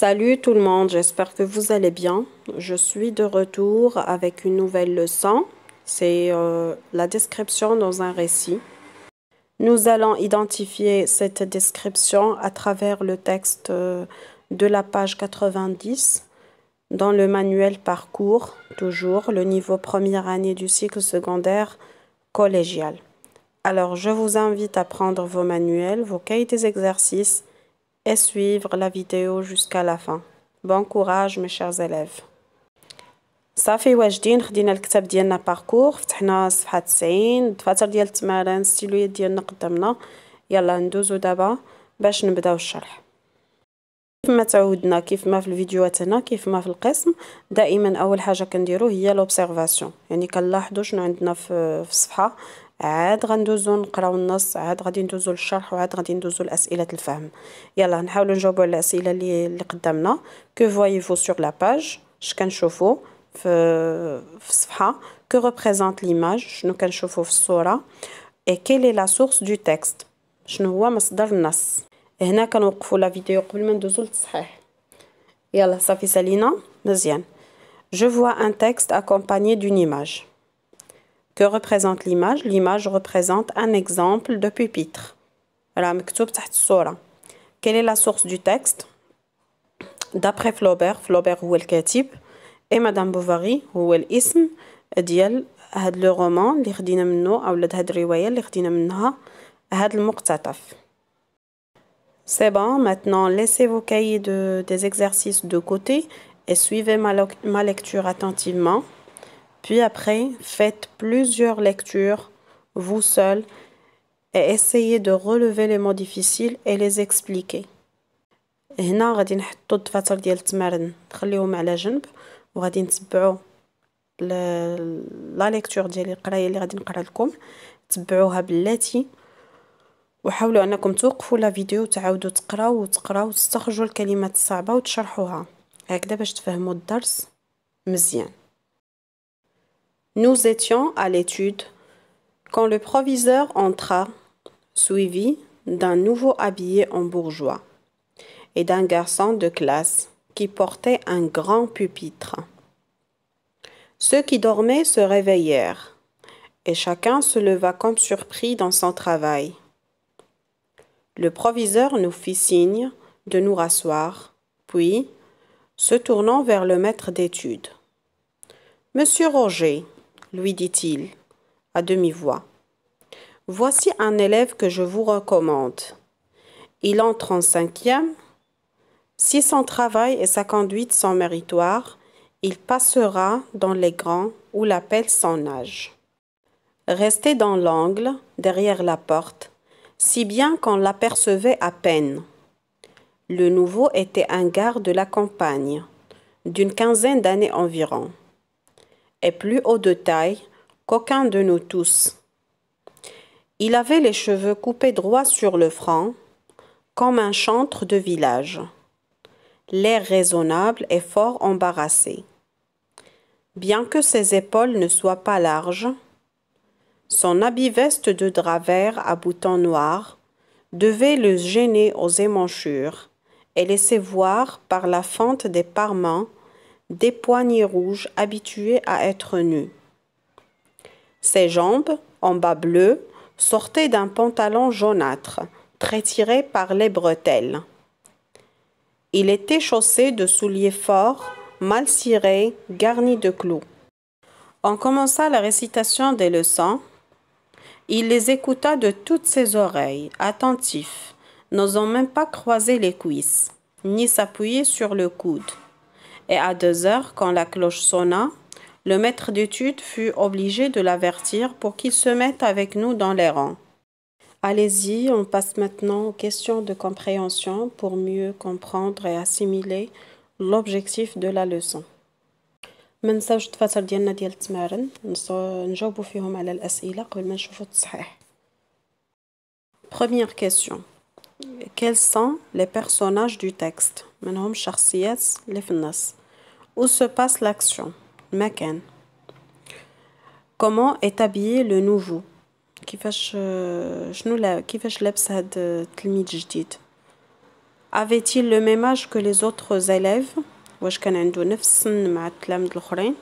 Salut tout le monde, j'espère que vous allez bien. Je suis de retour avec une nouvelle leçon. C'est la description dans un récit. Nous allons identifier cette description à travers le texte de la page 90 dans le manuel parcours, toujours le niveau première année du cycle secondaire collégial. Alors, je vous invite à prendre vos manuels, vos cahiers des exercices et suivre la vidéo jusqu'à la fin. Bon courage mes chers élèves. صافي واجدين خدينا الكتاب ديالنا باركور فتحنا صفحة 90 الدفاتر ديال التمارين ستيلويات ديالنا قدامنا. يلا ندوزو دابا باش نبداو الشرح. كيف ما تعودنا كيف ما في الفيديوهات هنا كيف ما في القسم دائما اول حاجه كنديرو هي لوبسيرفاسيون، يعني كنلاحظوا شنو عندنا في الصفحه، عاد غندوزو نقراو النص، عاد غادي ندوزو للشرح، وعاد غادي ندوزو لاسئله الفهم. يلا نحاولوا نجاوبوا على الاسئله اللي قدامنا. كو فويفو سور لا باج، اش كنشوفوا في الصفحه؟ كو ريبريزونت ليماج، شنو كنشوفوا في الصوره؟ اي كيل اي لا سورس دو تكست، شنو هو مصدر النص؟ هنا كنوقفوا لا فيديو قبل ما ندوزو للتصحيح. يلا صافي سالينا مزيان. Je vois un texte accompagné d'une image. Que représente l'image? L'image représente un exemple de pupitre. راه مكتوب تحت الصورة. Quelle est la source du texte? D'après Flaubert، Flaubert هو الكاتب، et Madame Bovary هو الاسم ديال هاد لو رومان اللي خدينا منه، أو هاد الرواية اللي خدينا منها هاد المقتطف. C'est bon, maintenant laissez vos cahiers des exercices de côté et suivez ma lecture attentivement. Puis après, faites plusieurs lectures, vous seul, et essayez de relever les mots difficiles et les expliquer. هنا غادي نحطو الدفاتر ديال التمارين نخليهم على جنب، وغادي نتبعو لا ليكتور ديالي، القرايه اللي غادي نقرا لكم تبعوها بلاتي، وحاولوا انكم توقفوا لا فيديو وتعاودوا تقراو وتستخرجوا الكلمات الصعبه وتشرحوها هكذا باش تفهموا الدرس مزيان. Nous étions à l'étude quand le proviseur entra, suivi d'un nouveau habillé en bourgeois et d'un garçon de classe qui portait un grand pupitre. Ceux qui dormaient se réveillèrent et chacun se leva comme surpris dans son travail. Le proviseur nous fit signe de nous rasseoir, puis, se tournant vers le maître d'études, « Monsieur Roger, lui dit-il, à demi-voix, voici un élève que je vous recommande. Il entre en 5e. Si son travail et sa conduite sont méritoires, il passera dans les grands où l'appelle son âge. Restez dans l'angle, derrière la porte, si bien qu'on l'apercevait à peine. Le nouveau était un gars de la campagne, d'une quinzaine d'années environ, et plus haut de taille qu'aucun de nous tous. Il avait les cheveux coupés droit sur le front, comme un chantre de village, l'air raisonnable et fort embarrassé. Bien que ses épaules ne soient pas larges, son habit veste de drap vert à boutons noirs devait le gêner aux émanchures et laisser voir par la fente des parements des poignets rouges habitués à être nus. Ses jambes, en bas bleus, sortaient d'un pantalon jaunâtre, très tiré par les bretelles. Il était chaussé de souliers forts, mal cirés, garnis de clous. On commença la récitation des leçons. Il les écouta de toutes ses oreilles, attentif, n'osant même pas croiser les cuisses, ni s'appuyer sur le coude. Et à 2 heures, quand la cloche sonna, le maître d'études fut obligé de l'avertir pour qu'il se mette avec nous dans les rangs. Allez-y, on passe maintenant aux questions de compréhension pour mieux comprendre et assimiler l'objectif de la leçon. ما نساوش الدفاتر ديالنا ديال التمارين نجاوبوا فيهم على الأسئلة قبل ما نشوفوا التصحيح. Première question. Quels sont les personnages du texte؟ منهم الشخصيات اللي في النص. Où se passe l'action؟ المكان. Comment est habillé le nouveau؟ كيفاش لابس هاد التلميذ الجديد؟ Avait-il le même âge que les autres élèves؟ واش كان عنده نفس السن مع التلاميذ الآخرين؟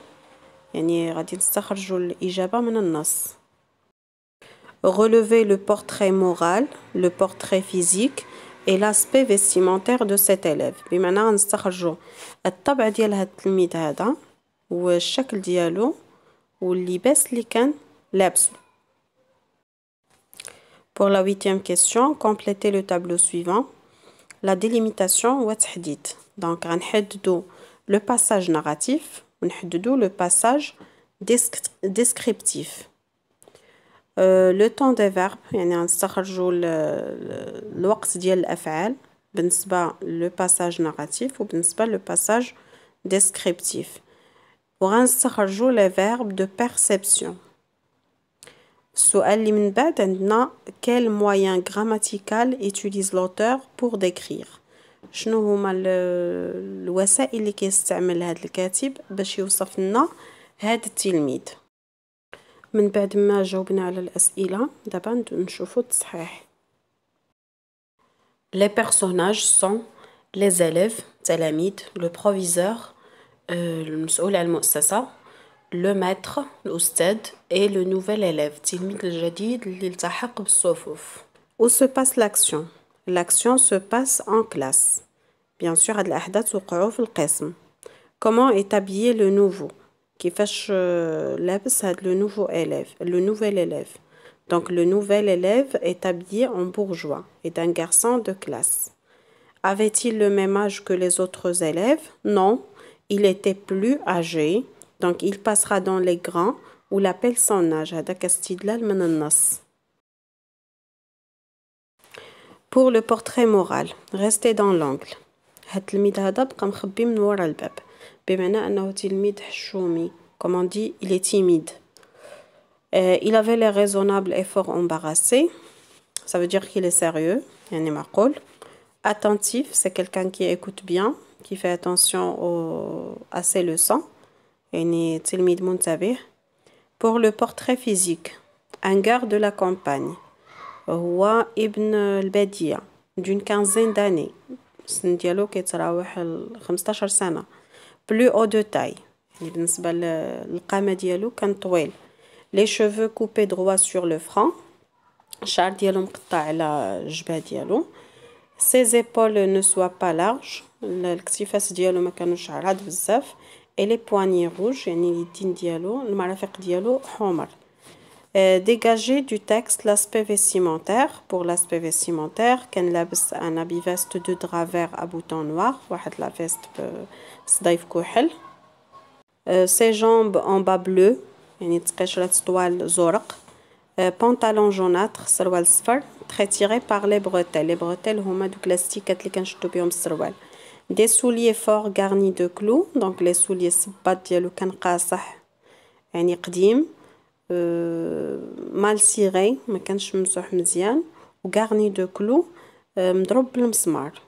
يعني غادي نستخرجوا الإجابة من النص. Relever le portrait moral, le portrait physique et l'aspect vestimentaire de cet élève. بمعنى غنستخرجوا الطبع ديال هاد التلميذ هذا والشكل ديالو واللباس اللي كان لابسو. Pour la 8e question, complétez le tableau suivant. La délimitation والتحديد. Donc غنحددوا le passage narratif ونحددوا le passage descriptif. Le temps des verbes يعني غنستخرجوا الوقت ديال الأفعال بالنسبة le passage narratif وبالنسبة le passage descriptif. وغنستخرجوا les verbes de perception. السؤال اللي من بعد عندنا quel moyen grammatical utilise l'auteur pour décrire. شنو هما الوسائل اللي كيستعمل هذا الكاتب باش يوصف لنا هذا التلميذ. من بعد ما جاوبنا على الأسئلة دابا نشوفوا التصحيح. Les personnages sont les élèves تلاميذ le proviseur المسؤول عن المؤسسة le maître الأستاذ et le nouvel élève التلميذ الجديد اللي التحق بالصفوف. Où se passe l'action? L'action se passe en classe. Bien sûr هاد الأحداث وقعوا في القسم. Comment est habillé le nouveau? كيفاش لابس هاد le nouvel élève. Donc le nouvel élève est habillé en bourgeois et un garçon de classe. Avait-il le même âge que les autres élèves? Non, il était plus âgé. Donc il passera dans les grands ou l'appelle son âge. هذاك استدلال من النص. Pour le portrait moral, restez dans l'angle. هاد التلميذ هذا بقى مخبي من وراء الباب بمعنى أنه تلميذ حشومي. Comme on dit, il est timide. Il avait l'air raisonnable et fort embarrassé. Ça veut dire qu'il est sérieux. يعني معقول. Attentif, c'est quelqu'un qui écoute bien, qui fait attention à ses leçons. يعني تلميذ منتبه. Pour le portrait physique, un gars de la campagne. هو ابن البادية d'une quinzaine d'années. السن ديالو كيتراوح 15 سنة. Plus haut de taille. يعني بالنسبة للقامة ديالو كان طويل. Les cheveux coupés droit sur le front. الشعر ديالو مقطع على الجبهة ديالو. Ses épaules ne soient pas larges. الكتيفات ديالو ما كانوش عرض بزاف. Et les poignets rouges يعني اليدين ديالو المرافق ديالو حمر. Dégager du texte l'aspect vestimentaire. Pour l'aspect vestimentaire كان لابس un habit veste de drap vert à boutons noirs واحد لا veste صدايف كحل. Ses jambes en bas bleu يعني تقشرة طوال زرق. Pantalon jaunâtre سروال صفر très tiré par les bretelles. Les bretelles هما دوك لاستيكات اللي كنشدو بهم السروال. Des souliers forts garnis de clous. Donc les souliers الصباط ديالو كان قاصح يعني قديم. mal ciré ما كانش ممسوح مزيان و garni de clous مضروب بالمسمار.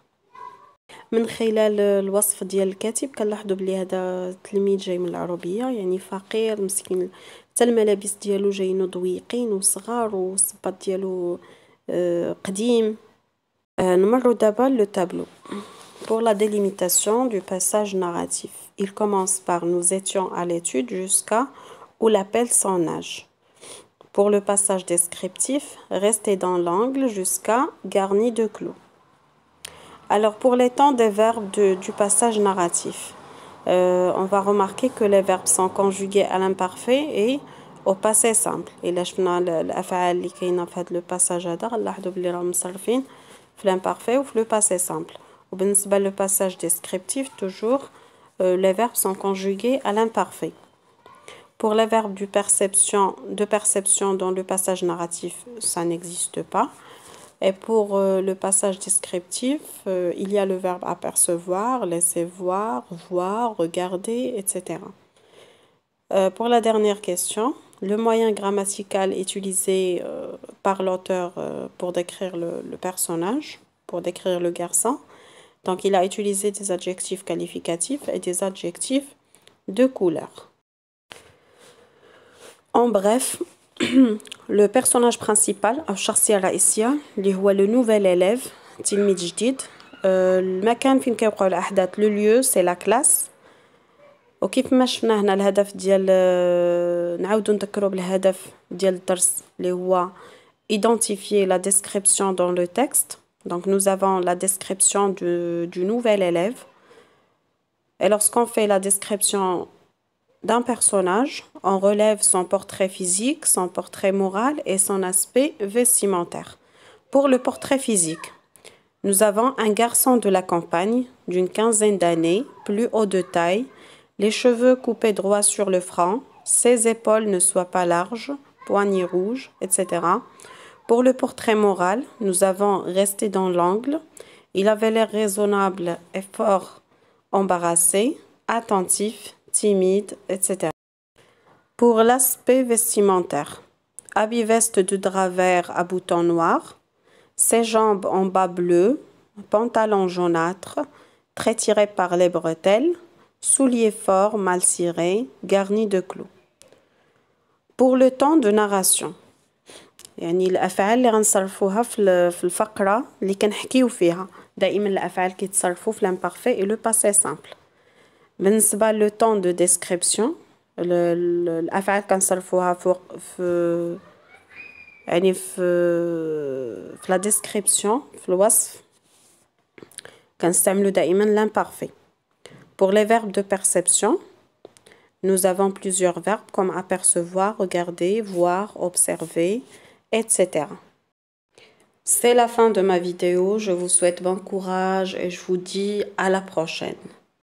من خلال الوصف ديال الكاتب كنلاحظوا بلي هذا التلميذ جاي من العربية يعني فقير مسكين. حتى الملابس ديالو جايين ضويقين وصغار والصباط ديالو قديم. نمروا دابا لو تابلو. Pour la délimitation du passage narratif, il commence par nous étions à l'étude jusqu'à où l'appelle son âge. Pour le passage descriptif, restez dans l'angle jusqu'à garni de clous. Alors pour les temps des verbes du passage narratif, on va remarquer que les verbes sont conjugués à l'imparfait et au passé simple. إلا شفنا الأفعال اللي كاينة في هذا le passage هذا غنلاحظوا بلي راهم مصرفين في l'imparfait وفي le passé simple. وبالنسبة le passage descriptif toujours les verbes sont conjugués à l'imparfait. Pour les verbes de perception dans le passage narratif, ça n'existe pas. Et pour le passage descriptif, il y a le verbe apercevoir, laisser voir, voir, regarder, etc. Pour la dernière question, le moyen grammatical utilisé par l'auteur pour décrire le personnage, pour décrire le garçon. Donc, il a utilisé des adjectifs qualificatifs et des adjectifs de couleur. En bref, le personnage principal الشخصية الرئيسية اللي هو le nouvel élève تلميذ جديد المكان فين كيوقعوا الأحداث le lieu c'est la classe. وكيف ما شفنا هنا الهدف ديال نعاودو نذكرو بالهدف ديال الدرس اللي هو identifier la description dans le texte. Donc nous avons la description du nouvel élève. Et lorsqu'on fait la description d'un personnage, on relève son portrait physique, son portrait moral et son aspect vestimentaire. Pour le portrait physique, nous avons un garçon de la campagne d'une quinzaine d'années, plus haut de taille, les cheveux coupés droit sur le front, ses épaules ne soient pas larges, poignets rouges, etc. Pour le portrait moral, nous avons resté dans l'angle. Il avait l'air raisonnable et fort embarrassé, attentif, timide, etc. Pour l'aspect vestimentaire, habit veste de drap vert à boutons noirs, ses jambes en bas bleu, pantalon jaunâtre, très tiré par les bretelles, souliers forts mal cirés, garnis de clous. Pour le temps de narration, يعني الأفعال اللي غنصرفوها في الفقرة اللي كنحكيو فيها دائما الأفعال كيتصرفوا في l'imparfait et le passé simple. بالنسبة لو temps de description الأفعال كنصرفوها في يعني في la description في الوصف كنستعملو دائما l'imparfait. Pour les verbes de perception, nous avons plusieurs verbes comme apercevoir, regarder, voir, observer, etc. C'est la fin de ma vidéo. Je vous souhaite bon courage et je vous dis à la prochaine.